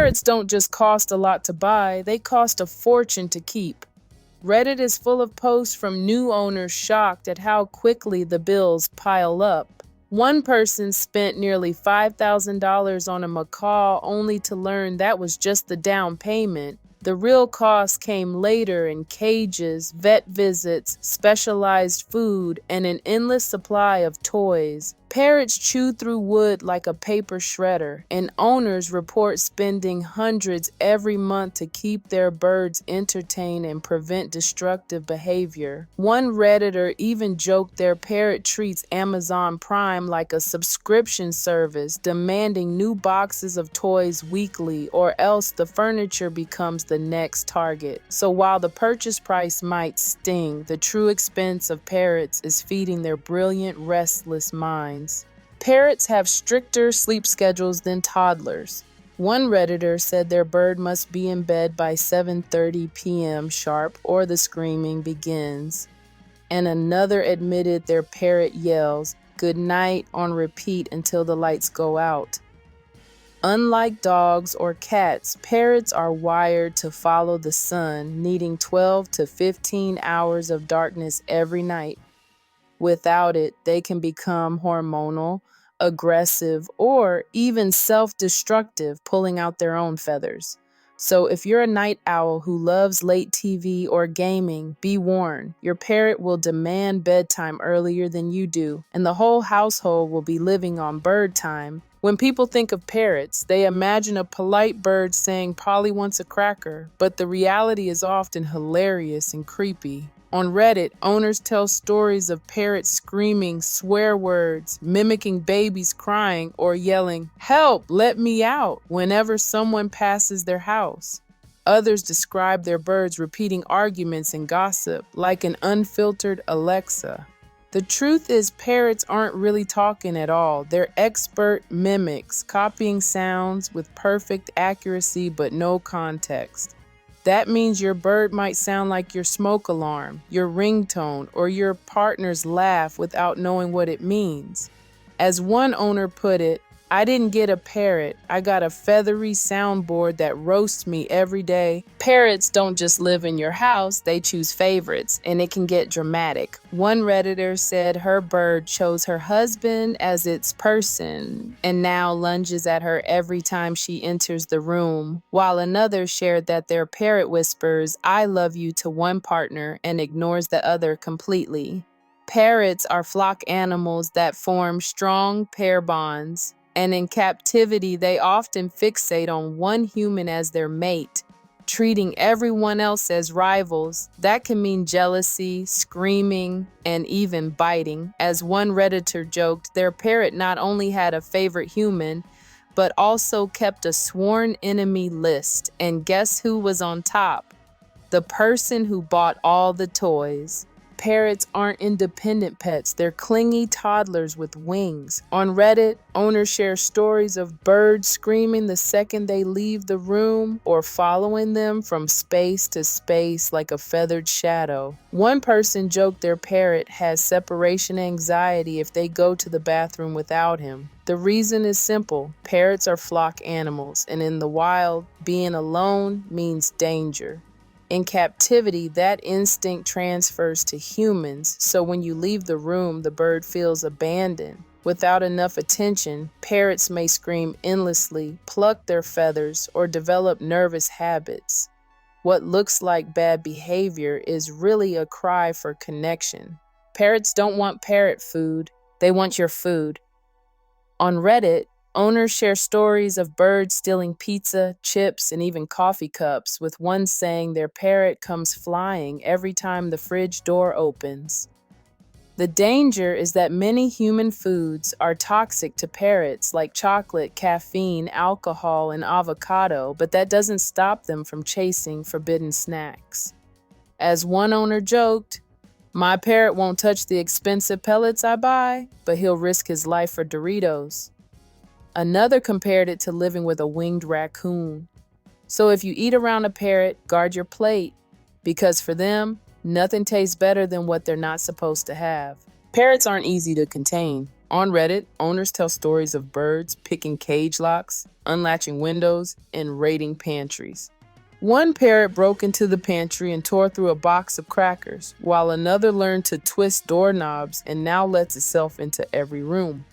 Parrots don't just cost a lot to buy, they cost a fortune to keep. Reddit is full of posts from new owners shocked at how quickly the bills pile up. One person spent nearly $5,000 on a macaw only to learn that was just the down payment. The real cost came later in cages, vet visits, specialized food, and an endless supply of toys. Parrots chew through wood like a paper shredder, and owners report spending hundreds every month to keep their birds entertained and prevent destructive behavior. One Redditor even joked their parrot treats Amazon Prime like a subscription service, demanding new boxes of toys weekly, or else the furniture becomes the next target. So while the purchase price might sting, the true expense of parrots is feeding their brilliant, restless minds. Parrots have stricter sleep schedules than toddlers. One Redditor said their bird must be in bed by 7:30 p.m. sharp or the screaming begins. And another admitted their parrot yells "good night" on repeat until the lights go out. Unlike dogs or cats, parrots are wired to follow the sun, needing 12 to 15 hours of darkness every night. Without it, they can become hormonal, aggressive, or even self-destructive, pulling out their own feathers. So if you're a night owl who loves late TV or gaming, be warned, your parrot will demand bedtime earlier than you do, and the whole household will be living on bird time. When people think of parrots, they imagine a polite bird saying Polly wants a cracker, but the reality is often hilarious and creepy. On Reddit, owners tell stories of parrots screaming swear words, mimicking babies crying, or yelling, "Help, let me out," whenever someone passes their house. Others describe their birds repeating arguments and gossip, like an unfiltered Alexa. The truth is, parrots aren't really talking at all. They're expert mimics, copying sounds with perfect accuracy but no context. That means your bird might sound like your smoke alarm, your ringtone, or your partner's laugh without knowing what it means. As one owner put it, "I didn't get a parrot, I got a feathery soundboard that roasts me every day." Parrots don't just live in your house, they choose favorites, and it can get dramatic. One Redditor said her bird chose her husband as its person and now lunges at her every time she enters the room, while another shared that their parrot whispers "I love you" to one partner and ignores the other completely. Parrots are flock animals that form strong pair bonds, and in captivity, they often fixate on one human as their mate, treating everyone else as rivals. That can mean jealousy, screaming, and even biting. As one Redditor joked, their parrot not only had a favorite human, but also kept a sworn enemy list. And guess who was on top? The person who bought all the toys. Parrots aren't independent pets, they're clingy toddlers with wings. On Reddit, owners share stories of birds screaming the second they leave the room or following them from space to space like a feathered shadow. One person joked their parrot has separation anxiety if they go to the bathroom without him. The reason is simple: parrots are flock animals, and in the wild, being alone means danger. In captivity, that instinct transfers to humans, so when you leave the room, the bird feels abandoned. Without enough attention, parrots may scream endlessly, pluck their feathers, or develop nervous habits. What looks like bad behavior is really a cry for connection. Parrots don't want parrot food, they want your food. On Reddit, owners share stories of birds stealing pizza, chips, and even coffee cups, with one saying their parrot comes flying every time the fridge door opens. The danger is that many human foods are toxic to parrots, like chocolate, caffeine, alcohol, and avocado, but that doesn't stop them from chasing forbidden snacks. As one owner joked, "My parrot won't touch the expensive pellets I buy, but he'll risk his life for Doritos." Another compared it to living with a winged raccoon. So if you eat around a parrot, guard your plate, because for them, nothing tastes better than what they're not supposed to have. Parrots aren't easy to contain. On Reddit, owners tell stories of birds picking cage locks, unlatching windows, and raiding pantries. One parrot broke into the pantry and tore through a box of crackers, while another learned to twist doorknobs and now lets itself into every room.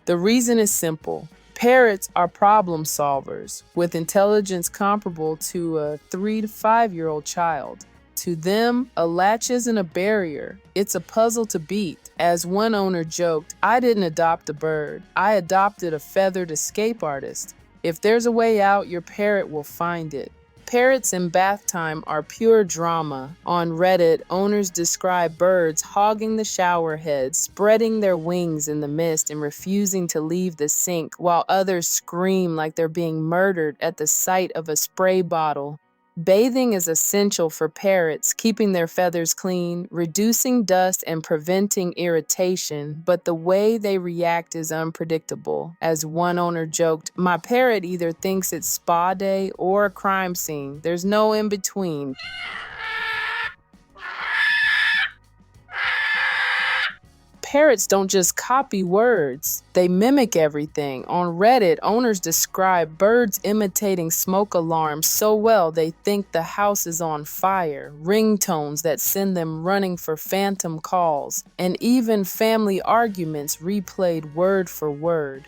The reason is simple. Parrots are problem solvers with intelligence comparable to a 3 to 5 year old child. To them, a latch isn't a barrier, it's a puzzle to beat. As one owner joked, "I didn't adopt a bird, I adopted a feathered escape artist. If there's a way out, your parrot will find it." Parrots in bath time are pure drama. On Reddit, owners describe birds hogging the shower head, spreading their wings in the mist, and refusing to leave the sink, while others scream like they're being murdered at the sight of a spray bottle. Bathing is essential for parrots, keeping their feathers clean, reducing dust, and preventing irritation, but the way they react is unpredictable. As one owner joked, "My parrot either thinks it's spa day or a crime scene. There's no in between." Parrots don't just copy words, they mimic everything. On Reddit, owners describe birds imitating smoke alarms so well they think the house is on fire, ringtones that send them running for phantom calls, and even family arguments replayed word for word.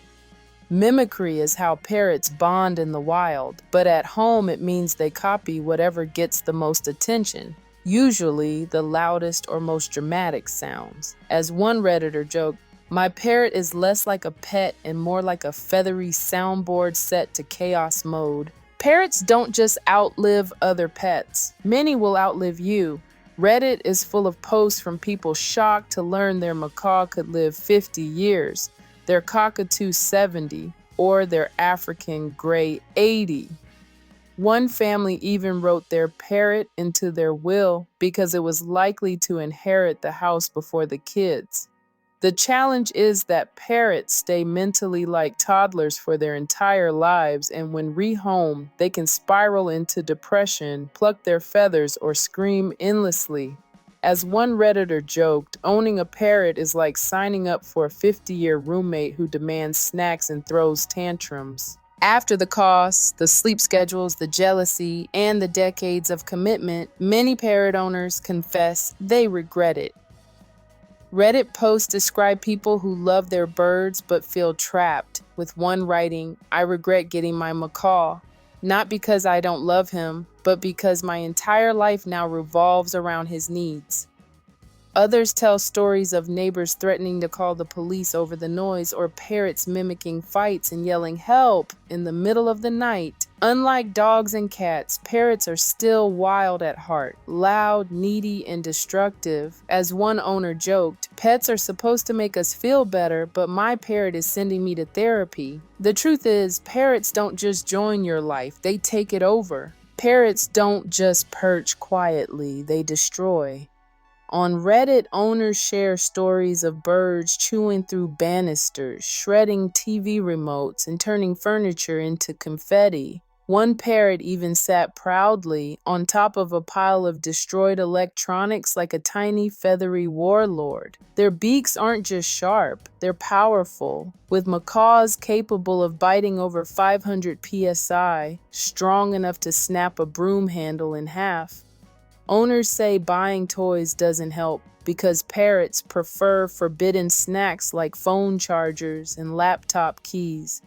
Mimicry is how parrots bond in the wild, but at home it means they copy whatever gets the most attention, usually the loudest or most dramatic sounds. As one Redditor joked, "My parrot is less like a pet and more like a feathery soundboard set to chaos mode." Parrots don't just outlive other pets. Many will outlive you. Reddit is full of posts from people shocked to learn their macaw could live 50 years, their cockatoo 70, or their African gray 80. One family even wrote their parrot into their will because it was likely to inherit the house before the kids. The challenge is that parrots stay mentally like toddlers for their entire lives, and when rehomed, they can spiral into depression, pluck their feathers, or scream endlessly. As one Redditor joked, owning a parrot is like signing up for a 50-year roommate who demands snacks and throws tantrums. After the costs, the sleep schedules, the jealousy, and the decades of commitment, many parrot owners confess they regret it. Reddit posts describe people who love their birds but feel trapped, with one writing, "I regret getting my macaw, not because I don't love him, but because my entire life now revolves around his needs." Others tell stories of neighbors threatening to call the police over the noise, or parrots mimicking fights and yelling "help" in the middle of the night. Unlike dogs and cats, parrots are still wild at heart, loud, needy, and destructive. As one owner joked, "Pets are supposed to make us feel better, but my parrot is sending me to therapy." The truth is, parrots don't just join your life, they take it over. Parrots don't just perch quietly, they destroy. On Reddit, owners share stories of birds chewing through banisters, shredding TV remotes, and turning furniture into confetti. One parrot even sat proudly on top of a pile of destroyed electronics like a tiny feathery warlord. Their beaks aren't just sharp, they're powerful, with macaws capable of biting over 500 psi, strong enough to snap a broom handle in half. Owners say buying toys doesn't help because parrots prefer forbidden snacks like phone chargers and laptop keys.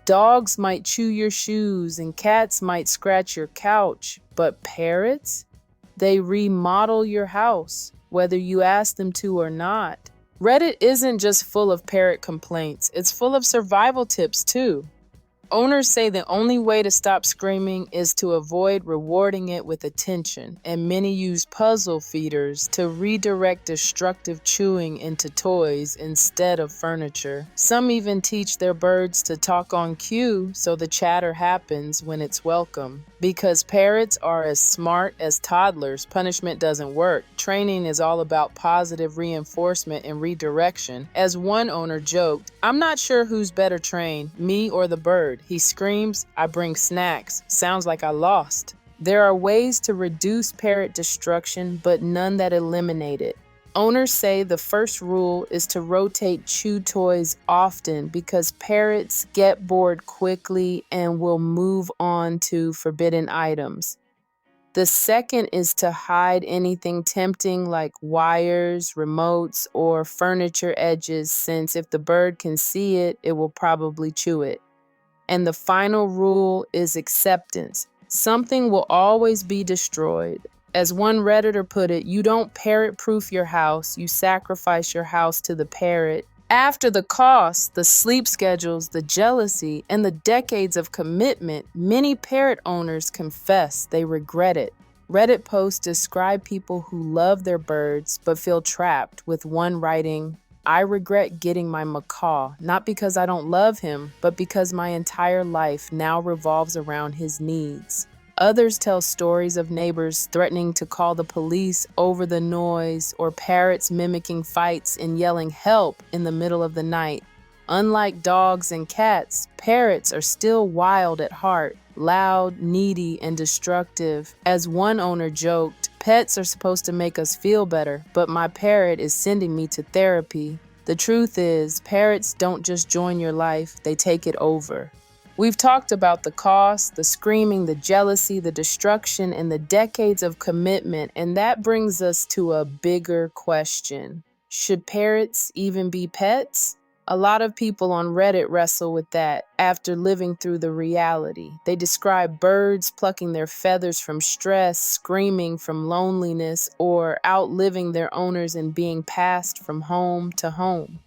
Dogs might chew your shoes and cats might scratch your couch, but parrots? They remodel your house, whether you ask them to or not. Reddit isn't just full of parrot complaints, it's full of survival tips too. Owners say the only way to stop screaming is to avoid rewarding it with attention, and many use puzzle feeders to redirect destructive chewing into toys instead of furniture. Some even teach their birds to talk on cue so the chatter happens when it's welcome. Because parrots are as smart as toddlers, punishment doesn't work. Training is all about positive reinforcement and redirection. As one owner joked, "I'm not sure who's better trained, me or the bird. He screams, I bring snacks. Sounds like I lost." There are ways to reduce parrot destruction, but none that eliminate it. Owners say the first rule is to rotate chew toys often because parrots get bored quickly and will move on to forbidden items. The second is to hide anything tempting like wires, remotes, or furniture edges, since if the bird can see it, it will probably chew it. And the final rule is acceptance. Something will always be destroyed. As one Redditor put it, you don't parrot proof your house, you sacrifice your house to the parrot. After the cost, the sleep schedules, the jealousy, and the decades of commitment, many parrot owners confess they regret it. Reddit posts describe people who love their birds but feel trapped, with one writing, "I regret getting my macaw, not because I don't love him, but because my entire life now revolves around his needs." Others tell stories of neighbors threatening to call the police over the noise, or parrots mimicking fights and yelling help in the middle of the night. Unlike dogs and cats, parrots are still wild at heart, loud, needy, and destructive. As one owner joked, "Pets are supposed to make us feel better, but my parrot is sending me to therapy." The truth is, parrots don't just join your life, they take it over. We've talked about the cost, the screaming, the jealousy, the destruction, and the decades of commitment, and that brings us to a bigger question. Should parrots even be pets? A lot of people on Reddit wrestle with that after living through the reality. They describe birds plucking their feathers from stress, screaming from loneliness, or outliving their owners and being passed from home to home.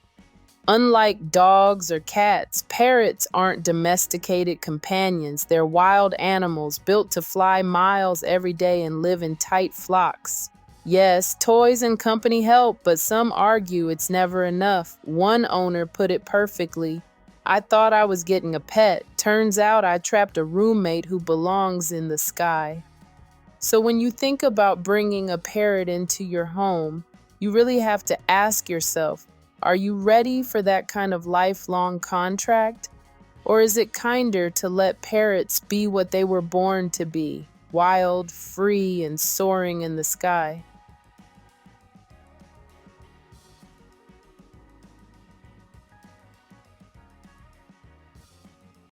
Unlike dogs or cats, parrots aren't domesticated companions. They're wild animals built to fly miles every day and live in tight flocks. Yes, toys and company help, but some argue it's never enough. One owner put it perfectly. "I thought I was getting a pet. Turns out I trapped a roommate who belongs in the sky." So when you think about bringing a parrot into your home, you really have to ask yourself, are you ready for that kind of lifelong contract? Or is it kinder to let parrots be what they were born to be, wild, free, and soaring in the sky?